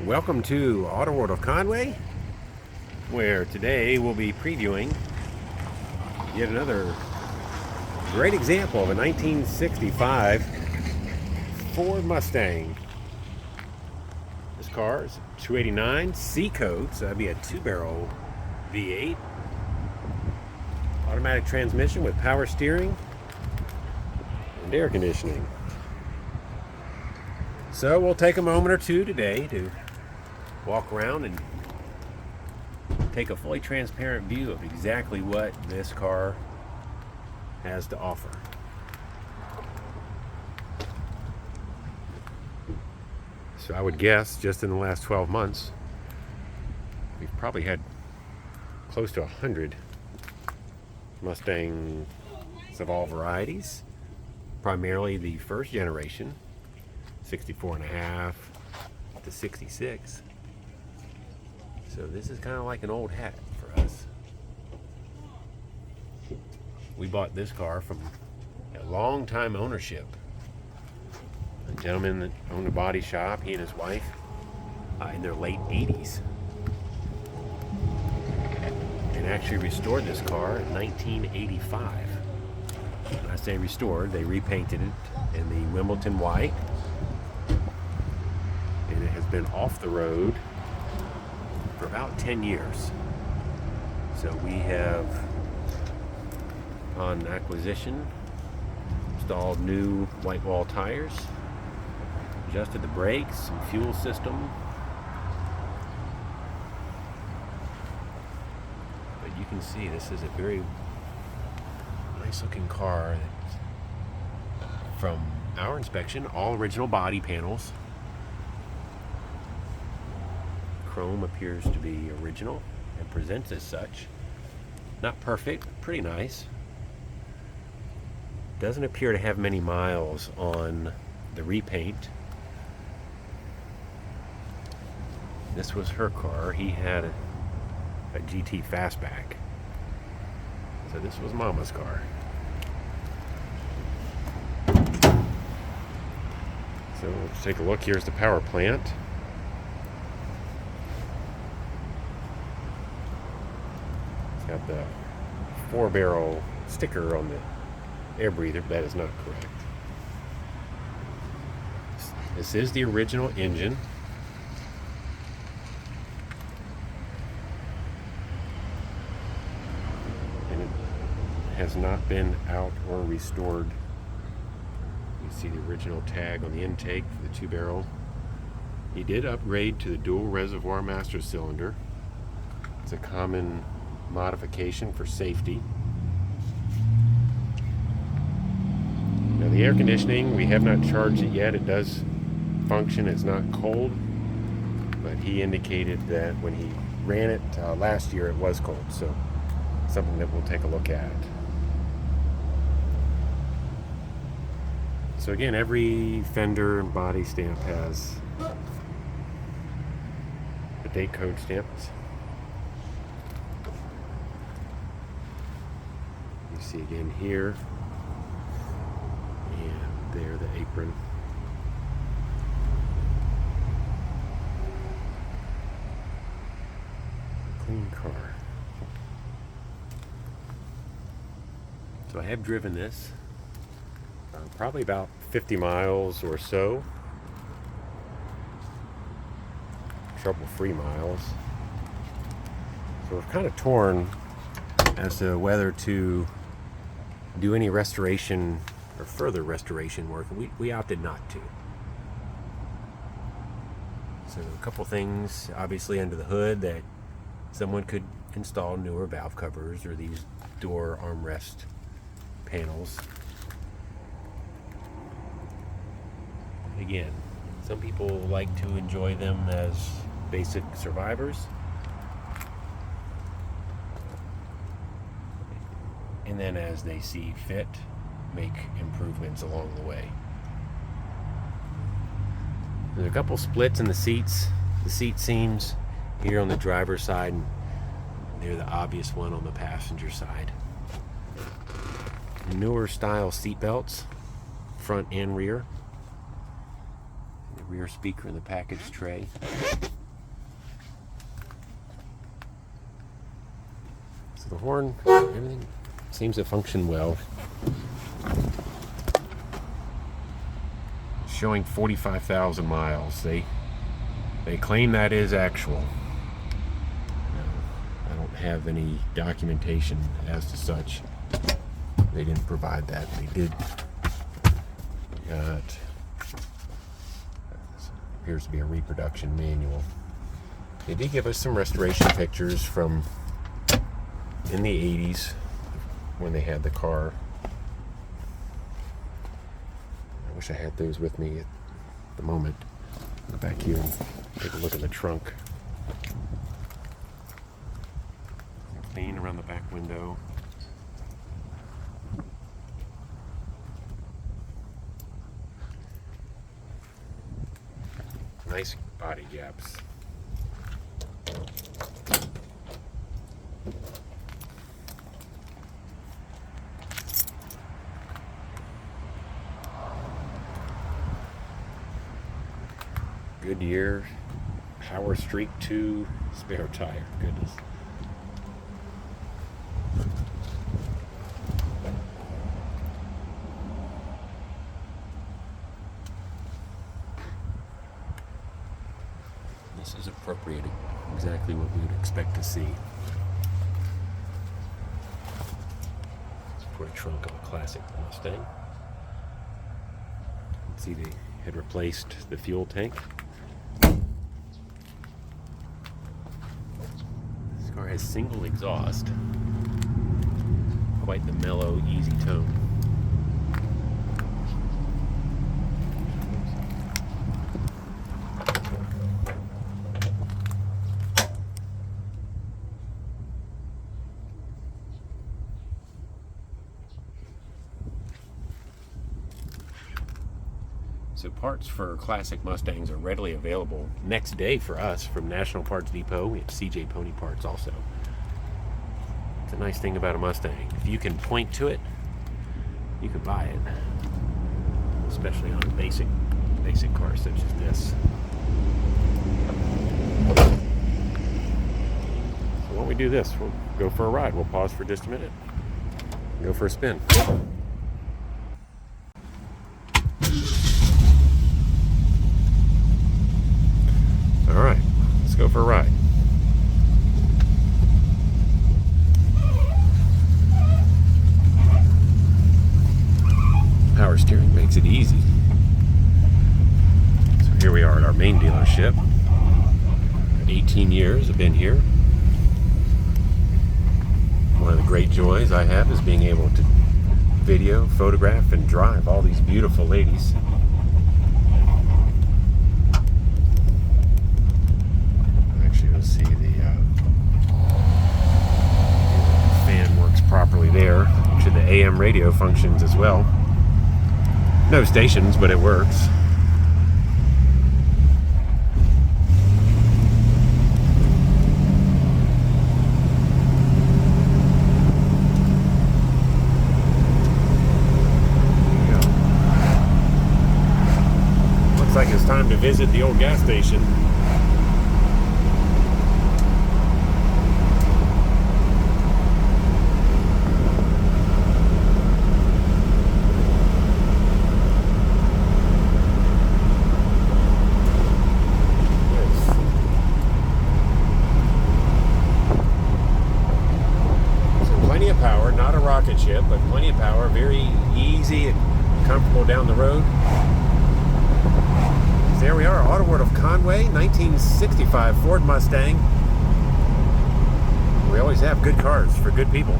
Welcome to AutoWorld of Conway, where today we'll be previewing yet another great example of a 1965 Ford Mustang. This car is 289 C code, so that'd be a 2-barrel V8, automatic transmission with power steering and air conditioning. So we'll take a moment or two today to walk around and take a fully transparent view of exactly what this car has to offer. So I would guess just in the last 12 months we've probably had close to 100 Mustangs of all varieties, primarily the first generation 64.5 to 66. So this is kind of like an old hat for us. We bought this car from a long time ownership. A gentleman that owned a body shop, he and his wife, in their late 80s. And actually restored this car in 1985. When I say restored, they repainted it in the Wimbleton white. And it has been off the road for about 10 years. So we have, on acquisition, installed new whitewall tires, adjusted the brakes, some fuel system. But you can see this is a very nice looking car. From our inspection, all original body panels. Chrome appears to be original and presents as such. Not perfect, pretty nice. Doesn't appear to have many miles on the repaint. This was her car. He had a GT Fastback. So this was Mama's car. So let's take a look. Here's the power plant. Got the 4-barrel sticker on the air breather, but that is not correct. This is the original engine. And it has not been out or restored. You see the original tag on the intake for the 2-barrel. He did upgrade to the dual reservoir master cylinder. It's a common modification for safety. Now the air conditioning, we have not charged it yet. It does function. It's not cold, but he indicated that when he ran it last year it was cold, so something that we'll take a look at. So again, every fender and body stamp has the date code stamps. You see again here and there the apron. Clean car. So I have driven this probably about 50 miles or so. Trouble-free miles. So we're kind of torn as to whether to do any restoration or further restoration work. We opted not to. So a couple things obviously under the hood that someone could install: newer valve covers or these door armrest panels. Again, some people like to enjoy them as basic survivors, and then as they see fit, make improvements along the way. There's a couple splits in the seats. The seat seams here on the driver's side, and they're the obvious one on the passenger side. Newer style seat belts, front and rear. rear speaker in the package tray. So the horn, everything seems to function well. Showing 45,000 miles. They claim that is actual. I don't have any documentation as to such. They didn't provide that. They did. Got, this appears to be a reproduction manual. They did give us some restoration pictures from in the 80s when they had the car. I wish I had those with me at the moment. Go back here and take a look at the trunk. Clean around the back window. Nice body gaps. Goodyear Power Streak 2 spare tire. Goodness. This is appropriating exactly what we would expect to see for a trunk of a classic Mustang. You can see they had replaced the fuel tank. This car has single exhaust, quite the mellow, easy tone. So parts for classic Mustangs are readily available next day for us from National Parts Depot. We have CJ Pony Parts also. It's a nice thing about a Mustang. If you can point to it, you can buy it. Especially on a basic car such as this. So when we do this, we'll go for a ride. We'll pause for just a minute. Go for a spin. All right, let's go for a ride. Power steering makes it easy. So here we are at our main dealership. 18 years I've been here. One of the great joys I have is being able to video, photograph, and drive all these beautiful ladies. See the fan works properly there. Actually, the AM radio functions as well. No stations, but it works. There you go. Looks like it's time to visit the old gas station. Power, not a rocket ship, but plenty of power, very easy and comfortable down the road. So there we are, AutoWorld of Conway, 1965 Ford Mustang. We always have good cars for good people.